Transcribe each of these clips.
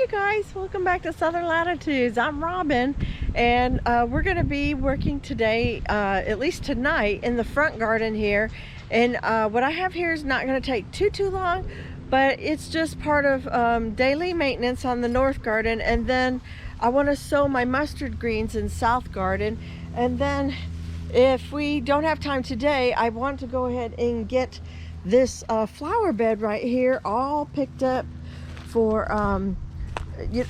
you guys, welcome back to Southern Latitudes. I'm Robin, and we're going to be working today, at least tonight, in the front garden here. And what I have here is not going to take too long, but it's just part of daily maintenance on the north garden. And then I want to sow my mustard greens in south garden. And then if we don't have time today, I want to go ahead and get this flower bed right here all picked up for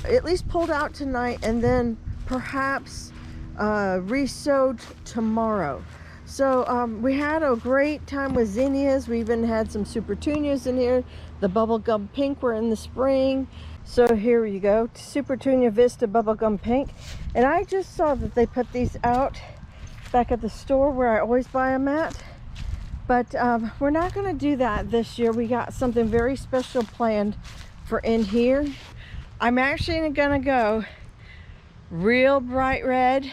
at least pulled out tonight, and then perhaps re-sowed tomorrow. So we had a great time with zinnias. We even had some supertunias in here. The bubblegum pink were in the spring. So here you go, Supertunia Vista bubblegum pink. And I just saw that they put these out back at the store where I always buy them at. But we're not going to do that this year. We got something very special planned for in here. I'm actually going to go real bright red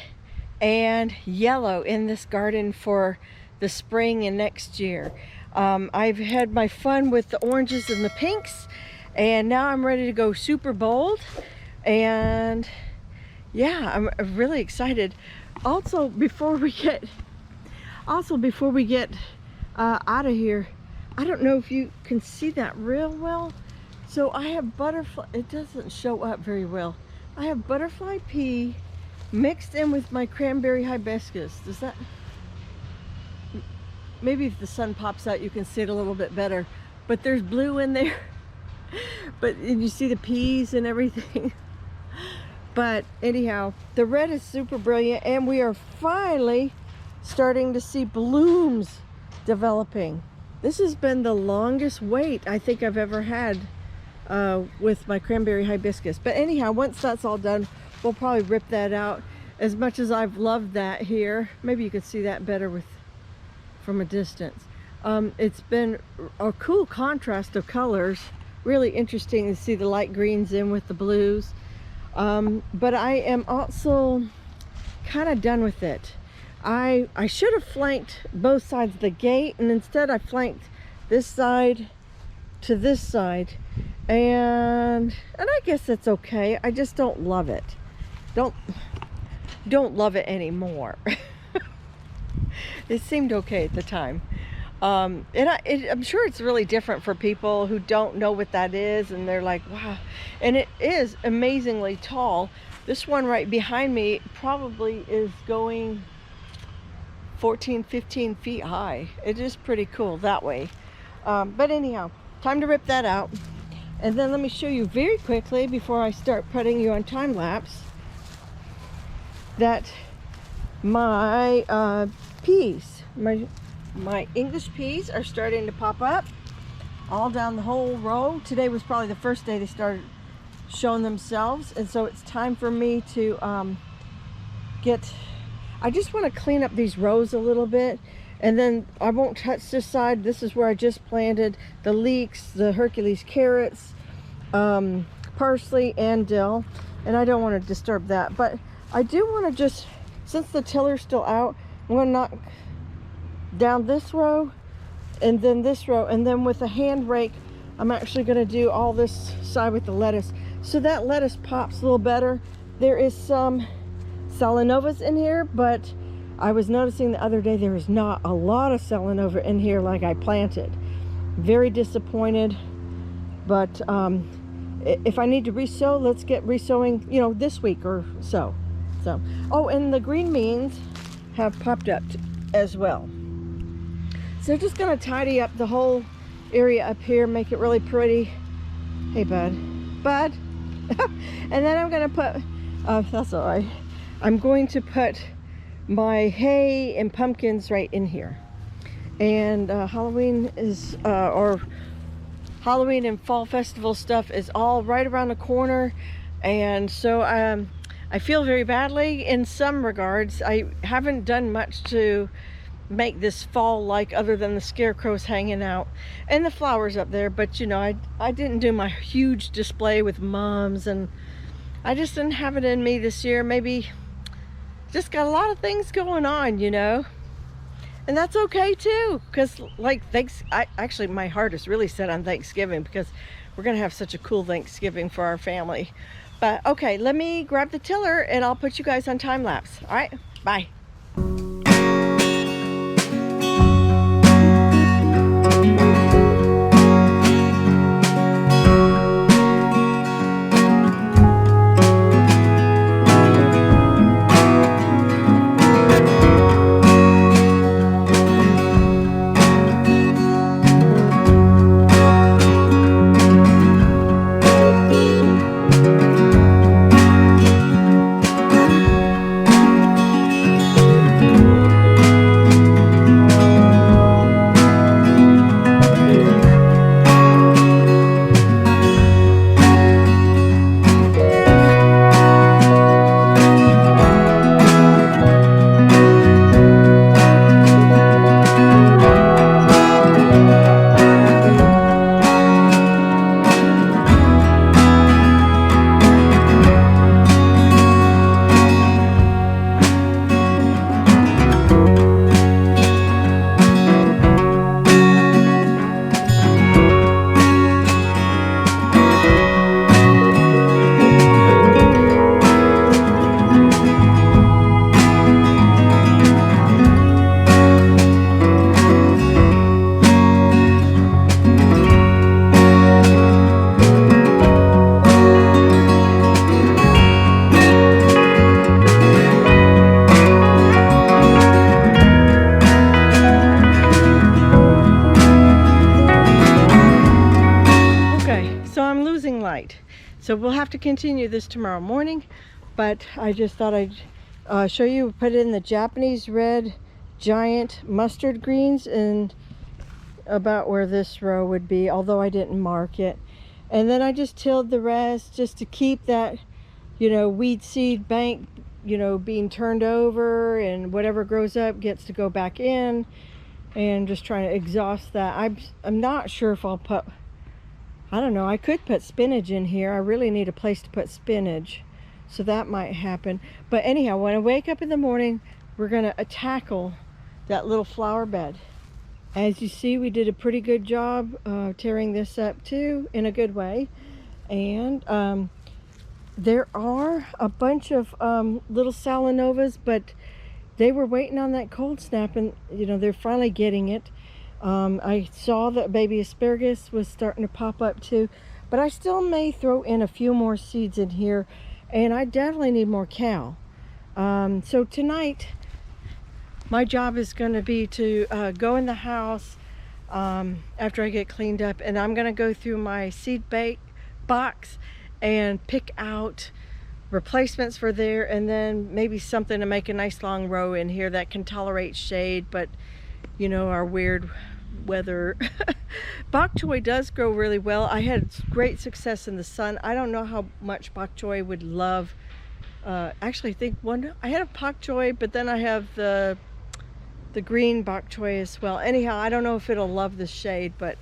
and yellow in this garden for the spring and next year. I've had my fun with the oranges and the pinks, and now I'm ready to go super bold. And yeah, I'm really excited. Also, before we get out of here, I don't know if you can see that real well. So I have butterfly, it doesn't show up very well. I have butterfly pea mixed in with my cranberry hibiscus. Does that, maybe if the sun pops out you can see it a little bit better, but there's blue in there. But and you see the peas and everything. But anyhow, the red is super brilliant, and we are finally starting to see blooms developing. This has been the longest wait I think I've ever had with my cranberry hibiscus. But anyhow, once that's all done, we'll probably rip that out. As much as I've loved that here, maybe you could see that better from a distance. It's been a cool contrast of colors, really interesting to see the light greens in with the blues. But I am also kind of done with it. I should have flanked both sides of the gate, and instead I flanked this side to this side, and I guess that's okay. I just don't love it. Don't love it anymore. It seemed okay at the time. I'm sure it's really different for people who don't know what that is, and they're like, wow. And it is amazingly tall. This one right behind me probably is going 14-15 feet high. It is pretty cool that way. But anyhow, time to rip that out. And then let me show you very quickly before I start putting you on time lapse that my peas, my English peas are starting to pop up all down the whole row. Today was probably the first day they started showing themselves, and so it's time for me to I just want to clean up these rows a little bit, and then I won't touch this side. This is where I just planted the leeks, the Hercules carrots, parsley, and dill, and I don't want to disturb that. But I do want to just, since the tiller's still out, I'm going to knock down this row and then this row, and then with a hand rake I'm actually going to do all this side with the lettuce, so that lettuce pops a little better. There is some Selenovas in here, but I was noticing the other day there is not a lot of Selenova in here like I planted. Very disappointed. But if I need to re-sow, let's get re-sowing, you know, this week or so. Oh, and the green beans have popped up as well. So just gonna tidy up the whole area up here, make it really pretty. Hey bud. And then I'm gonna put, that's all right, I'm going to put my hay and pumpkins right in here. And Halloween is, or Halloween and fall festival stuff is all right around the corner. And so I feel very badly in some regards. I haven't done much to make this fall like, other than the scarecrows hanging out and the flowers up there. But you know, I didn't do my huge display with mums, and I just didn't have it in me this year. Maybe just got a lot of things going on, you know, and that's okay too, because like actually my heart is really set on Thanksgiving, because we're gonna have such a cool Thanksgiving for our family. But okay, let me grab the tiller and I'll put you guys on time lapse. All right, bye. So we'll have to continue this tomorrow morning, but I just thought I'd show you, put in the Japanese red giant mustard greens and about where this row would be, although I didn't mark it. And then I just tilled the rest just to keep that, you know, weed seed bank, you know, being turned over, and whatever grows up gets to go back in, and just trying to exhaust that. I'm not sure if I'll put, I don't know, I could put spinach in here. I really need a place to put spinach, so that might happen. But anyhow, when I wake up in the morning, we're gonna tackle that little flower bed. As you see, we did a pretty good job tearing this up too, in a good way. And there are a bunch of little Salanovas, but they were waiting on that cold snap, and you know, they're finally getting it. I saw that baby asparagus was starting to pop up too, but I still may throw in a few more seeds in here, and I definitely need more cal. So tonight my job is going to be to go in the house after I get cleaned up, and I'm going to go through my seed bank box and pick out replacements for there, and then maybe something to make a nice long row in here that can tolerate shade, but you know, our weird weather. Bok choy does grow really well. I had great success in the sun. I don't know how much bok choy would love. Actually, I think I had a bok choy, but then I have the green bok choy as well. Anyhow, I don't know if it'll love the shade, but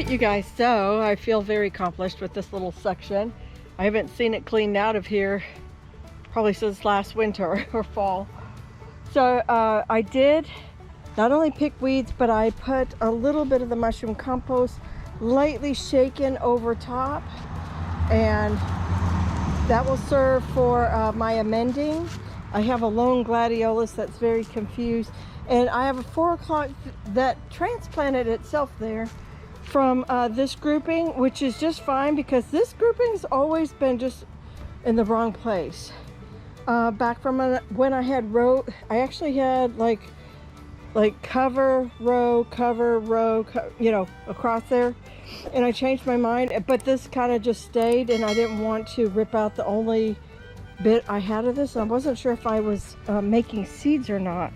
you guys, so I feel very accomplished with this little section. I haven't seen it cleaned out of here probably since last winter or fall. So I did not only pick weeds, but I put a little bit of the mushroom compost lightly shaken over top, and that will serve for my amending. I have a lone gladiolus that's very confused, And I have a 4 o'clock that transplanted itself there from this grouping, which is just fine because this grouping's always been just in the wrong place. Back from when I had row, I actually had like cover, row, you know, across there. And I changed my mind, but this kind of just stayed, and I didn't want to rip out the only bit I had of this. I wasn't sure if I was making seeds or not.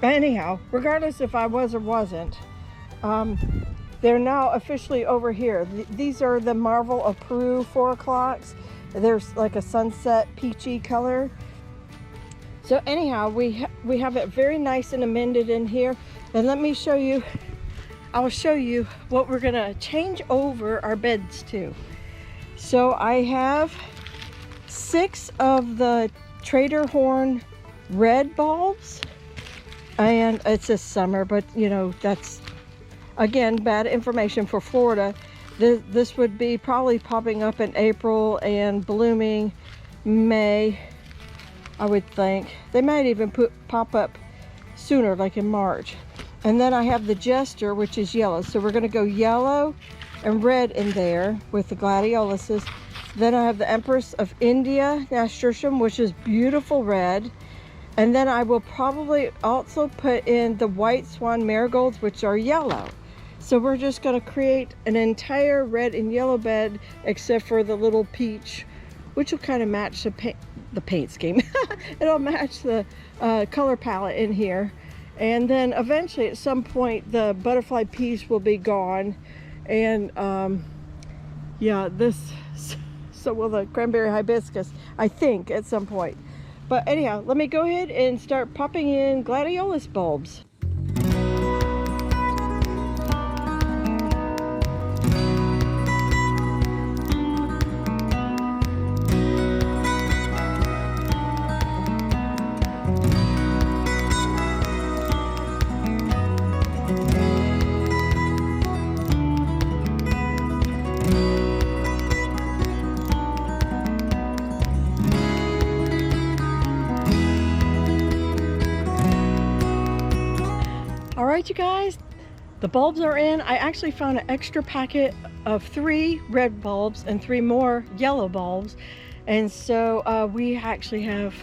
But anyhow, regardless if I was or wasn't, they're now officially over here. These are the Marvel of Peru 4 o'clocks. There's like a sunset peachy color. So anyhow, we have it very nice and amended in here. And let me show you, I'll show you what we're gonna change over our beds to. So I have 6 of the Trader Horn red bulbs. And it's this summer, but you know, that's again bad information for Florida. This would be probably popping up in April and blooming May, I would think. They might even pop up sooner, like in March. And then I have the Jester, which is yellow. So we're gonna go yellow and red in there with the Gladioluses. Then I have the Empress of India Nasturtium, which is beautiful red. And then I will probably also put in the White Swan Marigolds, which are yellow. So we're just going to create an entire red and yellow bed, except for the little peach, which will kind of match the paint scheme. It'll match the color palette in here. And then eventually at some point the butterfly peach will be gone. And yeah, so will the cranberry hibiscus, I think, at some point. But anyhow, let me go ahead and start popping in Gladiolus bulbs. Alright you guys, the bulbs are in. I actually found an extra packet of 3 red bulbs and 3 more yellow bulbs. And so we actually have,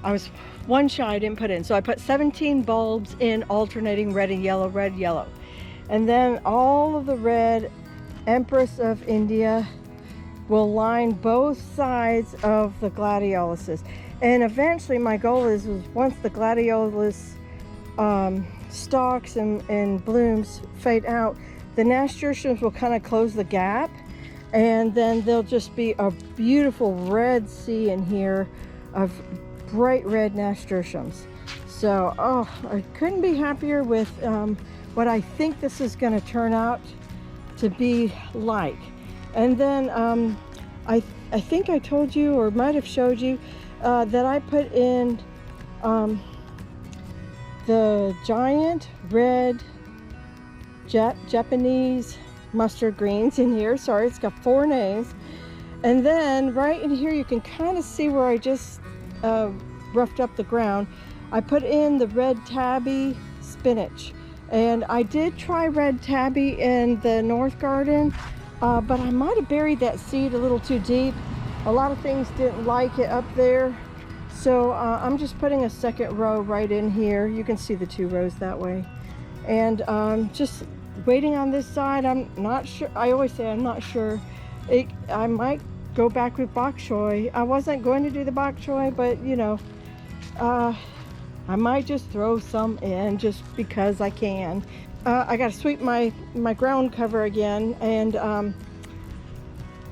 I was one shy, I didn't put in. So I put 17 bulbs in alternating red and yellow. And then all of the red Empress of India will line both sides of the Gladioluses. And eventually my goal is once the Gladiolus stalks and blooms fade out, the Nasturtiums will kind of close the gap, and then there'll just be a beautiful red sea in here of bright red Nasturtiums. So I couldn't be happier with what I think this is going to turn out to be like. And then I think I told you, or might have showed you, that I put in the giant red Japanese mustard greens in here. Sorry, it's got 4 names. And then right in here you can kind of see where I just roughed up the ground. I put in the red tabby spinach. And I did try red tabby in the north garden, but I might have buried that seed a little too deep. A lot of things didn't like it up there. So I'm just putting a second row right in here. You can see the 2 rows that way. And just waiting on this side. I'm not sure. I always say I'm not sure. I might go back with bok choy. I wasn't going to do the bok choy, but you know, I might just throw some in just because I can. I got to sweep my ground cover again, and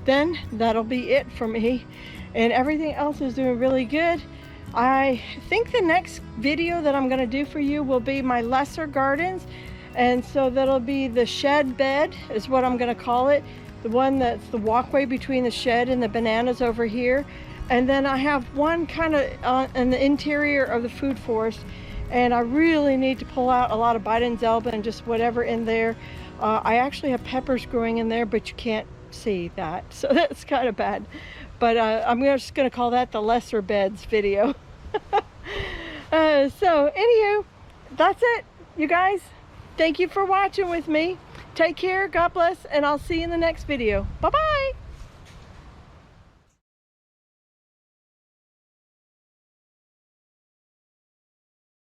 then that'll be it for me. And everything else is doing really good. I think the next video that I'm going to do for you will be my lesser gardens. And so that'll be the shed bed is what I'm going to call it. The one that's the walkway between the shed and the bananas over here. And then I have one kind of in the interior of the food forest. And I really need to pull out a lot of Bidens-elba and just whatever in there. I actually have peppers growing in there, but you can't see that. So that's kind of bad. But I'm just going to call that the lesser beds video. So anywho, that's it, you guys. Thank you for watching with me. Take care, God bless, and I'll see you in the next video. Bye-bye.